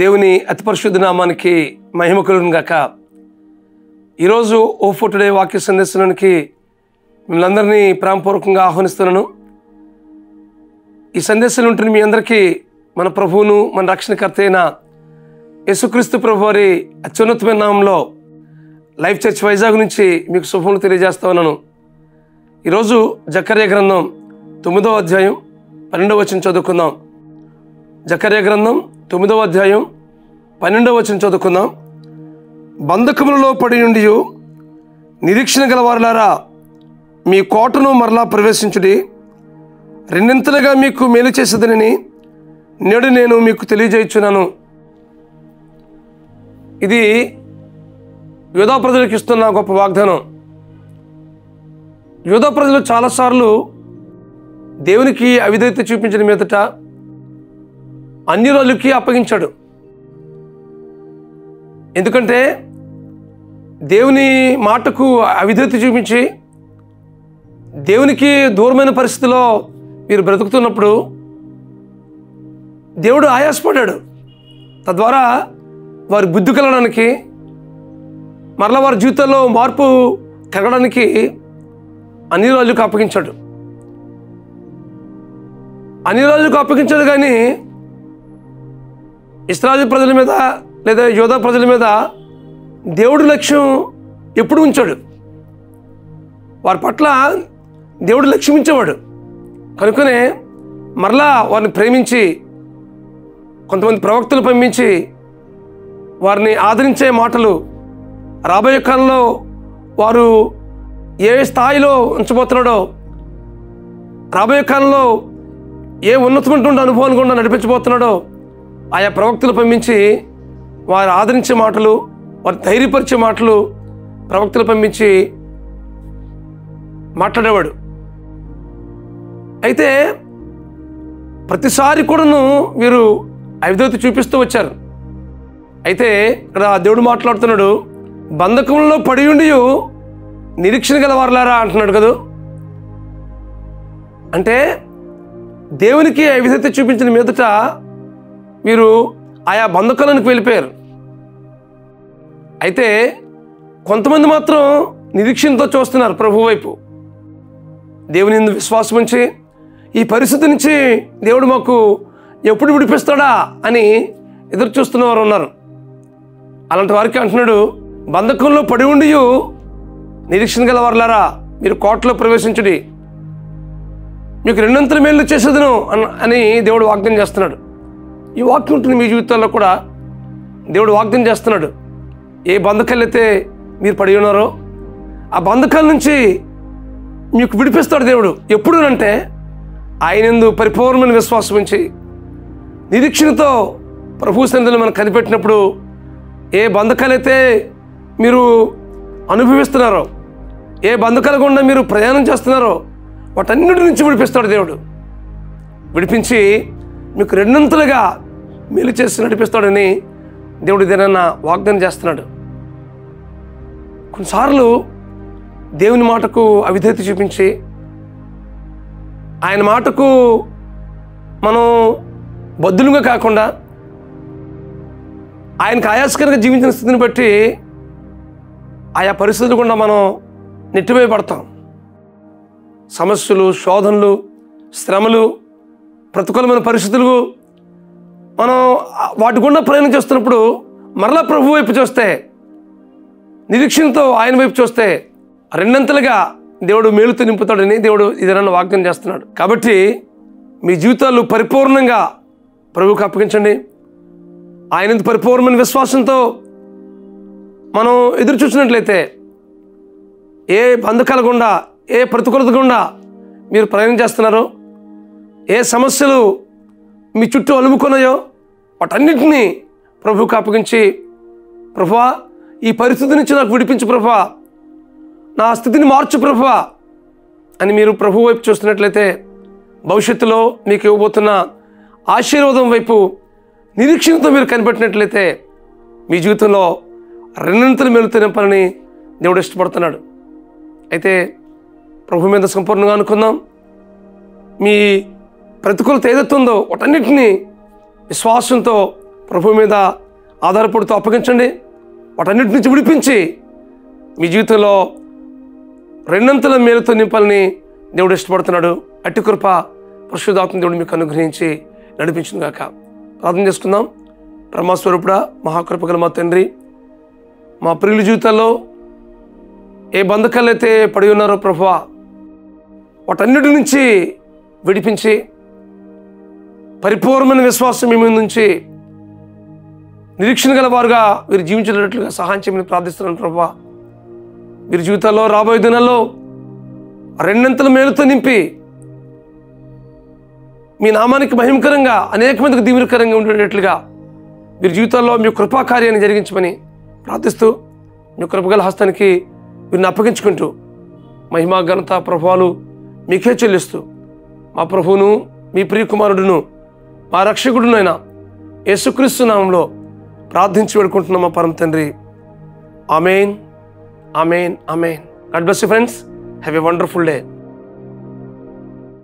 దేవుని అతి పరిశుద్ధ నామానికి మహిమ కలుగును గాక. ఈరోజు ఓ ఫర్ టుడే వాక్య సందేశానికి మిమ్మల్ని అందరినీ ప్రేమపూర్వకంగా ఆహ్వానిస్తున్నాను. ఈ సందేశాలు ఉంటున్న మీ అందరికీ మన ప్రభువును మన రక్షణకర్త అయిన యేసుక్రీస్తు ప్రభు వారి అత్యున్నతమైన నామంలో లైఫ్ చర్చ్ వైజాగ్ నుంచి మీకు శుభములు తెలియజేస్తా ఉన్నాను. ఈరోజు జకర్యా గ్రంథం 9వ అధ్యాయం 12వ వచనం చదువుకుందాం. జకర్యా గ్రంథం 9వ అధ్యాయం 12వ వచనం చదువుకుందాం. బంధకములలో పడి ఉండి నిరీక్షణ గలవారులారా, మీ కోటను మరలా ప్రవేశించుడి, రెండింతలుగా మీకు మేలు చేసేదనని నేడు నేను మీకు తెలియజేయుచున్నాను. ఇది యూదా ప్రజలకు ఇస్తున్న గొప్ప వాగ్దానం. యూదా ప్రజలు చాలాసార్లు దేవునికి అవిధేయత చూపించిన మీదట అన్యురాళ్ళకి అప్పగించాడు. ఎందుకంటే దేవుని మాటకు అవిధేయత చూపించి దేవునికి దూరమైన పరిస్థితిలో వీరు బ్రతుకుతున్నప్పుడు దేవుడు ఆయాసపడ్డాడు. తద్వారా వారి బుద్ధి కలగడానికి, మరలా వారి జీవితంలో మార్పు కలగడానికి అన్యురాళ్ళకు అప్పగించాడు. అన్యురాళ్ళకు అప్పగించాడు కానీ ఇశ్రాయేలు ప్రజల మీద లేదా యూదా ప్రజల మీద దేవుడి లక్ష్యం ఎప్పుడు ఉంచాడు. వారి పట్ల దేవుడు లక్ష్యం ఉంచేవాడు. కనుకనే మరలా వారిని ప్రేమించి కొంతమంది ప్రవక్తలు పంపించి వారిని ఆదరించే మాటలు, రాబోయే కాలంలో వారు ఏ స్థాయిలో ఉంచబోతున్నాడో, రాబోయే కాలంలో ఏ ఉన్నతమైనటువంటి అనుభవాన్ని కూడా నడిపించబోతున్నాడో ఆయా ప్రవక్తలు పంపించి వారు ఆదరించే మాటలు, వారు ధైర్యపరిచే మాటలు ప్రవక్తలు పంపించి మాట్లాడేవాడు. అయితే ప్రతిసారి కూడాను వీరు అవిధేయత చూపిస్తూ వచ్చారు. అయితే ఇక్కడ దేవుడు మాట్లాడుతున్నాడు, బంధకంలో పడి ఉండి నిరీక్షణ గలవారులారా అంటున్నాడు కదా. అంటే దేవునికి అవిధేయత చూపించిన మీదట వీరు ఆయా బంధకాలకు వెళ్ళిపోయారు. అయితే కొంతమంది మాత్రం నిరీక్షణతో చూస్తున్నారు ప్రభు వైపు. దేవుని యందు విశ్వాసం ఉంచి ఈ పరిస్థితి నుంచి దేవుడు మాకు ఎప్పుడు విడిపిస్తాడా అని ఎదురు చూస్తున్న వారు ఉన్నారు. అలాంటి వారికి అంటున్నాడు, బంధకంలో పడి ఉండి నిరీక్షణ గలవారులారా, మీరు కోటలో ప్రవేశించుడి, మీకు రెండంతల మేలు చేసేదను అని దేవుడు వాగ్దానం చేస్తున్నాడు. ఈ వాక్యం ఉంటుంది మీ జీవితాల్లో కూడా. దేవుడు వాగ్దానం చేస్తున్నాడు, ఏ బంధకాలు అయితే మీరు పడి ఉన్నారో ఆ బంధకాల నుంచి మీకు విడిపిస్తాడు దేవుడు. ఎప్పుడు అంటే ఆయన యందు పరిపూర్ణమైన విశ్వాసం ఉంచి నిరీక్షణతో ప్రభు సన్నిధిలో మనం కనిపెట్టినప్పుడు ఏ బంధకాలైతే మీరు అనుభవిస్తున్నారో, ఏ బంధకాల గుండా మీరు ప్రయాణం చేస్తున్నారో వాటన్నిటి నుంచి విడిపిస్తాడు దేవుడు. విడిపించి మీకు రెండంతలుగా మేలు చేసి నడిపిస్తాడని దేవుడు ఏదైనా వాగ్దానం చేస్తున్నాడు. కొన్నిసార్లు దేవుని మాటకు అవిధేయత చూపించి ఆయన మాటకు మనం బద్దులుగా కాకుండా ఆయనకు ఆయాస్కరంగా జీవించిన స్థితిని బట్టి ఆయా పరిస్థితులు కూడా మనం నెట్టివేయబడతాం. సమస్యలు, శోధనలు, శ్రమలు, ప్రతికూలమైన పరిస్థితులు మనం వాటి గుండా ప్రయాణం చేస్తున్నప్పుడు మరలా ప్రభు వైపు చూస్తే, నిరీక్షణతో ఆయన వైపు చూస్తే రెండంతలుగా దేవుడు మేలుతో నింపుతాడని దేవుడు ఇదేనా వాగ్దానం చేస్తున్నాడు. కాబట్టి మీ జీవితాలు పరిపూర్ణంగా ప్రభువుకు అప్పగించండి. ఆయన పరిపూర్ణమైన విశ్వాసంతో మనం ఎదురు చూసినట్లయితే ఏ బంధకాల గుండా, ఏ ప్రతికూలత గుండా మీరు ప్రయాణం చేస్తున్నారో, ఏ సమస్యలు మీ చుట్టూ అలుముకున్నాయో వాటన్నిటినీ ప్రభువుకు అప్పగించి, ప్రభువా ఈ పరిస్థితి నుంచి నాకు విడిపించు ప్రభువా, నా స్థితిని మార్చు ప్రభువా అని మీరు ప్రభు వైపు చూస్తున్నట్లయితే భవిష్యత్తులో మీకు ఇవ్వబోతున్న ఆశీర్వాదం వైపు నిరీక్షణతో మీరు కనిపెట్టినట్లయితే మీ జీవితంలో రెండంతలు మేలుతో నింపాలని దేవుడు ఇష్టపడుతున్నాడు. అయితే ప్రభు మీద సంపూర్ణంగా అనుకుందాం. మీ ప్రతికూలత ఏదైతే ఉందో వాటన్నిటినీ విశ్వాసంతో ప్రభు మీద ఆధారపడుతూ అప్పగించండి. వాటన్నిటి నుంచి విడిపించి మీ జీవితంలో రెండంతల మేలుతో నింపాలని దేవుడు ఇష్టపడుతున్నాడు. అట్టి కృప పరిశుద్ధాత్మ దేవుడు మీకు అనుగ్రహించి నడిపించును గాక. ప్రార్థన చేసుకుందాం. బ్రహ్మస్వరూపుడా, మహాకృపగల మా తండ్రి, మా ప్రియుల జీవితాల్లో ఏ బంధకాలు అయితే పడి ఉన్నారో ప్రభువా, వాటన్నిటి నుంచి విడిపించి పరిపూర్ణమైన విశ్వాసం మీ మీద నుంచి నిరీక్షణ గల వారుగా వీరు జీవించేటట్లుగా సహాయం చేయమని ప్రార్థిస్తున్నాను ప్రభువా. వీరి జీవితాల్లో రాబోయే దినాల్లో రెండంతల మేలుతో నింపి మీ నామానికి మహిమకరంగా అనేక మందికి దీవెనకరంగా ఉండేటట్లుగా వీరి జీవితాల్లో మీ కృపా కార్యాన్ని జరిగించమని ప్రార్థిస్తూ మీ కృపగల హస్తానికి వీరిని అప్పగించుకుంటూ మహిమా ఘనత ప్రభావాలు మీకే చెల్లిస్తూ మా ప్రభువును మీ ప్రియకుమారుడును మా రక్షకుడునైన యేసుక్రీస్తు నామంలో ప్రార్థించి వేడుకుంటున్నాం మా పరమ తండ్రి. Amen, amen, amen. God bless you friends. Have a wonderful day.